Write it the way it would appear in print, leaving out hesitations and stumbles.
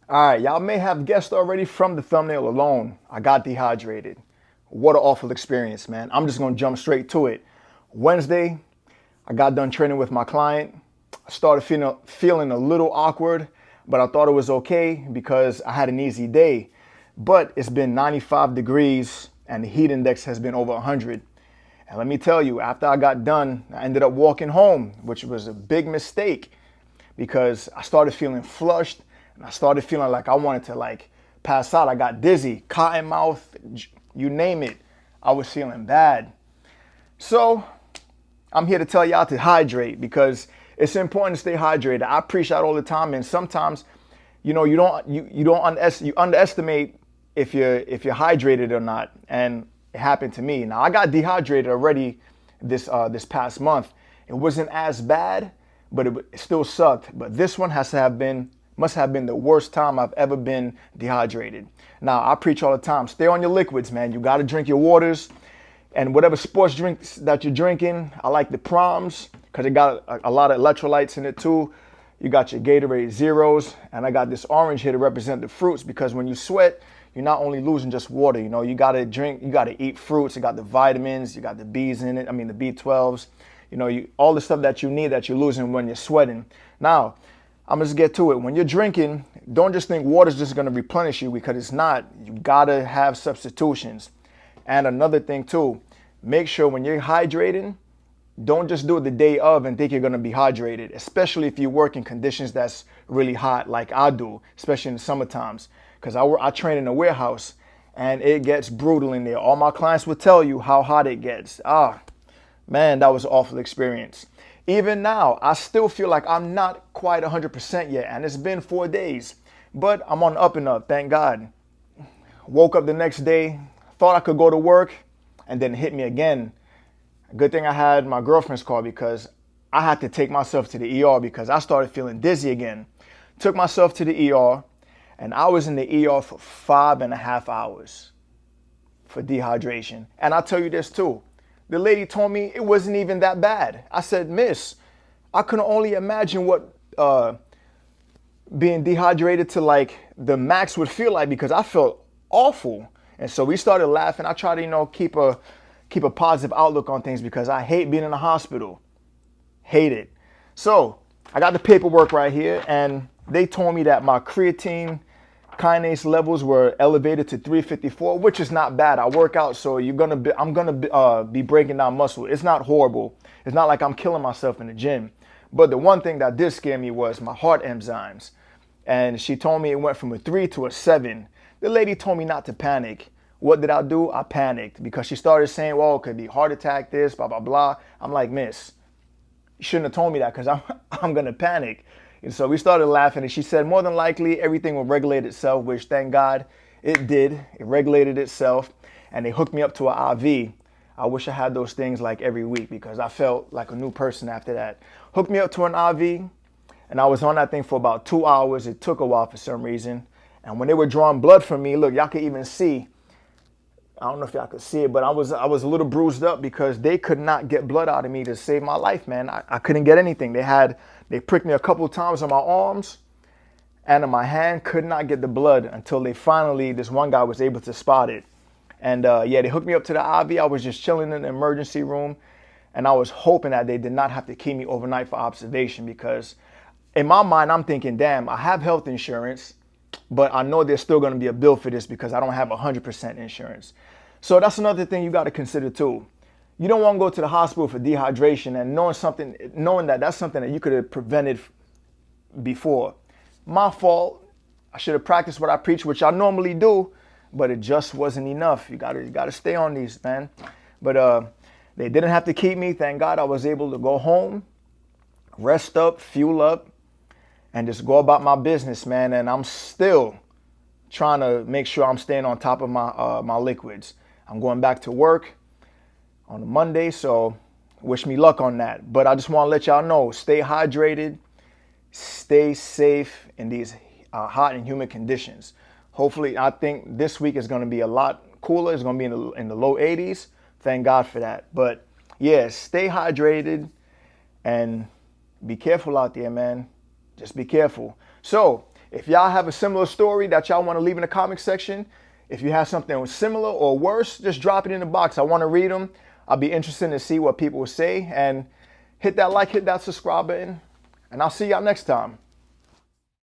All right, y'all may have guessed already from the thumbnail alone. I got dehydrated. What an awful experience, man. I'm just gonna jump straight to it. Wednesday, I got done training with my client. I started feeling a little awkward, but I thought it was okay because I had an easy day. But it's been 95 degrees and the heat index has been over 100. And let me tell you, after I got done, I ended up walking home, which was a big mistake because I started feeling flushed and I started feeling like I wanted to pass out. I got dizzy, cotton mouth, you name it. I was feeling bad. So I'm here to tell y'all to hydrate because it's important to stay hydrated. I preach that all the time, and sometimes, you underestimate if you're hydrated or not, and it happened to me. Now I got dehydrated already this past month. It wasn't as bad, but it still sucked. But this one must have been the worst time I've ever been dehydrated. Now I preach all the time, stay on your liquids, man. You got to drink your waters. And whatever sports drinks that you're drinking, I like the Proms because it got a lot of electrolytes in it too. You got your Gatorade Zeros, and I got this orange here to represent the fruits because when you sweat, you're not only losing just water. You gotta drink, you gotta eat fruits. It got the vitamins, you got the B's in it. I mean the B12s. All the stuff that you need that you're losing when you're sweating. Now, I'm gonna just get to it. When you're drinking, don't just think water's just gonna replenish you because it's not. You gotta have substitutions. And another thing too, make sure when you're hydrating, don't just do it the day of and think you're gonna be hydrated, especially if you work in conditions that's really hot like I do, especially in the summer times. Because I train in a warehouse and it gets brutal in there. All my clients will tell you how hot it gets. Man, that was an awful experience. Even now, I still feel like I'm not quite 100% yet, and it's been 4 days, but I'm on the up and up, thank God. Woke up the next day, thought I could go to work, and then it hit me again. Good thing I had my girlfriend's call because I had to take myself to the ER because I started feeling dizzy again. Took myself to the ER, and I was in the ER for 5.5 hours for dehydration. And I'll tell you this too. The lady told me it wasn't even that bad. I said, Miss, I could only imagine what being dehydrated to the max would feel like because I felt awful. And so we started laughing. I try to, keep a positive outlook on things because I hate being in the hospital. Hate it. So I got the paperwork right here, and they told me that my creatine kinase levels were elevated to 354, which is not bad. I work out, so I'm gonna be breaking down muscle. It's not horrible. It's not like I'm killing myself in the gym. But the one thing that did scare me was my heart enzymes. And she told me it went from a 3 to a 7. The lady told me not to panic. What did I do? I panicked because she started saying, well, it could be heart attack, this, blah, blah, blah. I'm like, Miss, you shouldn't have told me that because I'm going to panic. And so we started laughing, and she said, more than likely, everything will regulate itself, which thank God it did. It regulated itself, and they hooked me up to an IV. I wish I had those things like every week because I felt like a new person after that. Hooked me up to an IV, and I was on that thing for about 2 hours. It took a while for some reason. And when they were drawing blood from me, look, y'all could even see, I don't know if y'all could see it, but I was a little bruised up because they could not get blood out of me to save my life, man. I couldn't get anything. They pricked me a couple of times on my arms and on my hand, could not get the blood until this one guy was able to spot it. And they hooked me up to the IV. I was just chilling in the emergency room, and I was hoping that they did not have to keep me overnight for observation because in my mind, I'm thinking, damn, I have health insurance, but I know there's still going to be a bill for this because I don't have 100% insurance. So that's another thing you got to consider too. You don't want to go to the hospital for dehydration and knowing that that's something that you could have prevented before. My fault. I should have practiced what I preach, which I normally do, but it just wasn't enough. You gotta stay on these, man. But they didn't have to keep me. Thank God I was able to go home, rest up, fuel up, and just go about my business, man. And I'm still trying to make sure I'm staying on top of my liquids. I'm going back to work on a Monday, so wish me luck on that. But I just want to let y'all know, stay hydrated, stay safe in these hot and humid conditions. Hopefully, I think this week is going to be a lot cooler. It's going to be in the low 80s. Thank God for that. But yeah, stay hydrated and be careful out there, man. Just be careful. So If y'all have a similar story that y'all want to leave in the comment section, if you have something similar or worse, just drop it in the box. I want to read them. I'll be interested to see what people will say. And hit that like, hit that subscribe button. And I'll see y'all next time.